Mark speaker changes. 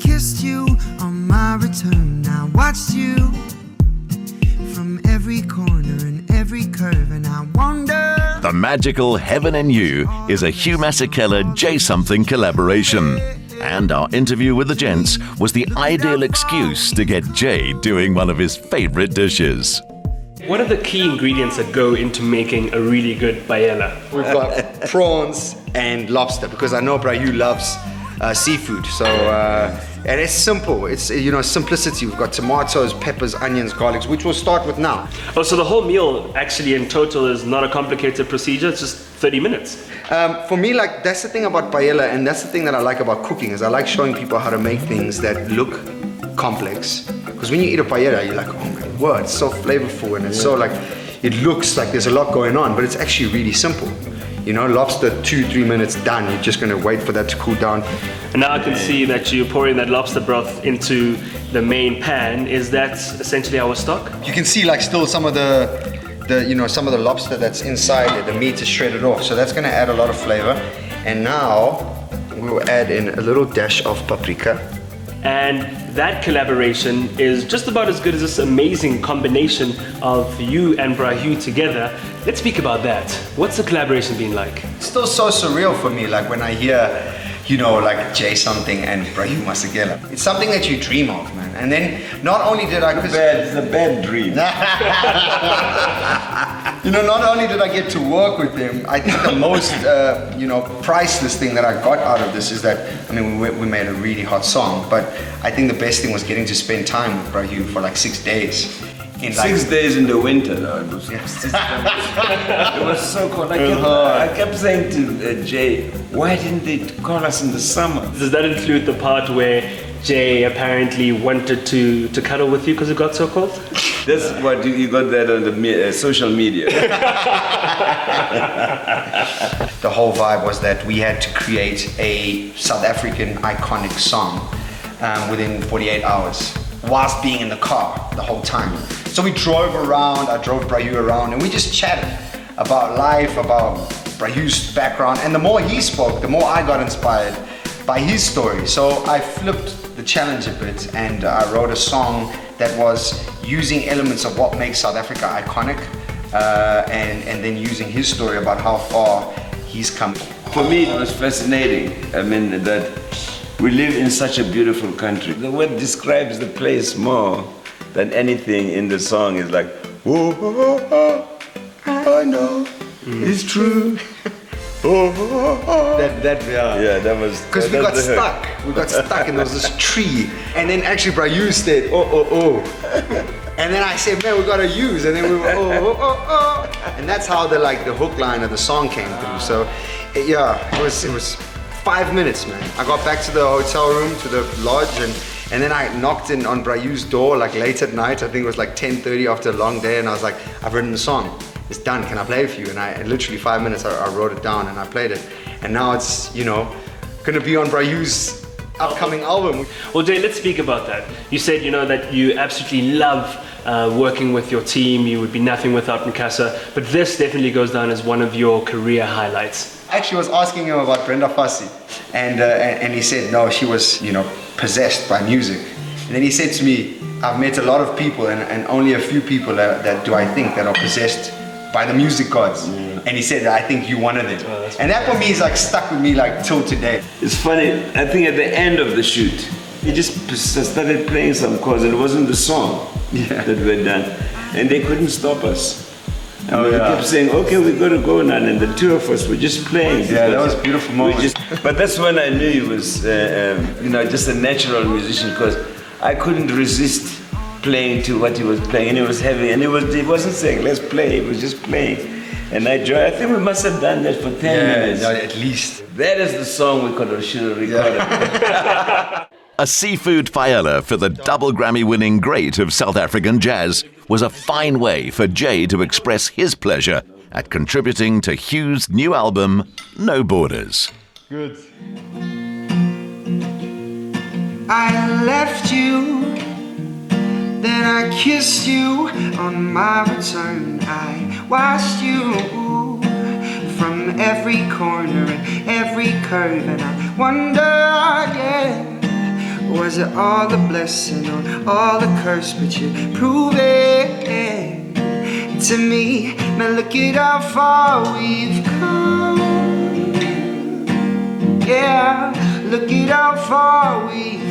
Speaker 1: kissed you on my return. I watched you from every corner and every curve, and I wonder.
Speaker 2: The magical Heaven and You is a Hugh Masekela J'Something collaboration. And our interview with the gents was the ideal excuse to get Jay doing one of his favorite dishes.
Speaker 3: What are the key ingredients that go into making a really good paella?
Speaker 4: We've got prawns and lobster, because I know Bra Hugh loves seafood. So, and it's simple. It's, simplicity. We've got tomatoes, peppers, onions, garlics, which we'll start with now.
Speaker 3: Oh, so the whole meal actually in total is not a complicated procedure, it's just 30 minutes.
Speaker 4: For me, that's the thing about paella, and that's the thing that I like about cooking, is I like showing people how to make things that look complex. Because when you eat a paella, you're like, oh my word, it's so flavorful, and it's so it looks like there's a lot going on, but it's actually really simple. Lobster, 2-3 minutes done. You're just gonna wait for that to cool down.
Speaker 3: And now I can see that you're pouring that lobster broth into the main pan. Is that essentially our stock?
Speaker 4: You can see still some of some of the lobster that's inside it. The meat is shredded off, so that's gonna add a lot of flavor. And now we'll add in a little dash of paprika.
Speaker 3: And that collaboration is just about as good as this amazing combination of you and Bra Hugh together. Let's speak about that. What's the collaboration been like?
Speaker 4: It's still so surreal for me, when I hear, J'Something and Bra Hugh Masekela. It's something that you dream of, man. And then not only did I...
Speaker 5: It's a bad dream.
Speaker 4: Not only did I get to work with him, I think the most, priceless thing that I got out of this is that, we made a really hot song, but I think the best thing was getting to spend time with Bra Hugh for 6 days.
Speaker 5: 6 days in the winter, though. It was, it was so cold. I kept saying to Jay, why didn't they call us in the summer?
Speaker 3: Does that include the part where Jay apparently wanted to cuddle with you because it got so cold?
Speaker 5: That's what you got that on the social media.
Speaker 4: The whole vibe was that we had to create a South African iconic song within 48 hours, whilst being in the car the whole time. So we drove around, I drove Bra Hugh around, and we just chatted about life, about Bra Hugh's background, and the more he spoke, the more I got inspired by his story. So I flipped the challenge a bit, and I wrote a song that was using elements of what makes South Africa iconic, and then using his story about how far he's come.
Speaker 5: For me, it was fascinating. That we live in such a beautiful country. The word describes the place more than anything in the song. Is like, oh, oh, oh, oh, I know, it's true. That was...
Speaker 4: Because we got stuck. We got stuck and there was this tree. And then actually Bra Hugh said, oh. And then I said, man, we gotta use. And then we were, oh. And that's how the hook line of the song came through. So, it was 5 minutes, man. I got back to the hotel room, to the lodge, and then I knocked in on Bra Hugh's door late at night. I think it was 10:30 after a long day, and I was like, I've written the song. It's done, can I play it for you? And I literally 5 minutes, I wrote it down and I played it. And now it's, gonna be on Bra Hugh's upcoming album.
Speaker 3: Well, Jay, let's speak about that. You said, that you absolutely love working with your team. You would be nothing without Micasa, but this definitely goes down as one of your career highlights.
Speaker 4: I actually was asking him about Brenda Fassie, and he said, no, she was, possessed by music. And then he said to me, I've met a lot of people, and only a few people that do I think that are possessed by the music gods. And he said, I think you're one of them. And that for me is stuck with me till today.
Speaker 5: It's funny, I think at the end of the shoot, he just started playing some chords, and it wasn't the song that we'd done. And they couldn't stop us. And we kept saying, okay, we got to go now. And the two of us were just playing.
Speaker 4: Yeah, that was a beautiful moment.
Speaker 5: But that's when I knew he was, just a natural musician, because I couldn't resist playing to what he was playing, and he was heavy, and he wasn't saying let's play, he was just playing, and I think we must have done that for 10 minutes.
Speaker 4: Yeah, at least.
Speaker 5: That is the song we should have recorded.
Speaker 2: A seafood paella for the double Grammy-winning great of South African jazz was a fine way for Jay to express his pleasure at contributing to Hugh's new album, No Borders.
Speaker 1: Good. I left you, then I kissed you on my return. I watched you from every corner and every curve, and I wonder, Was it all a blessing or all a curse? But you prove it to me. Man, look at how far we've come. Yeah, look at how far we've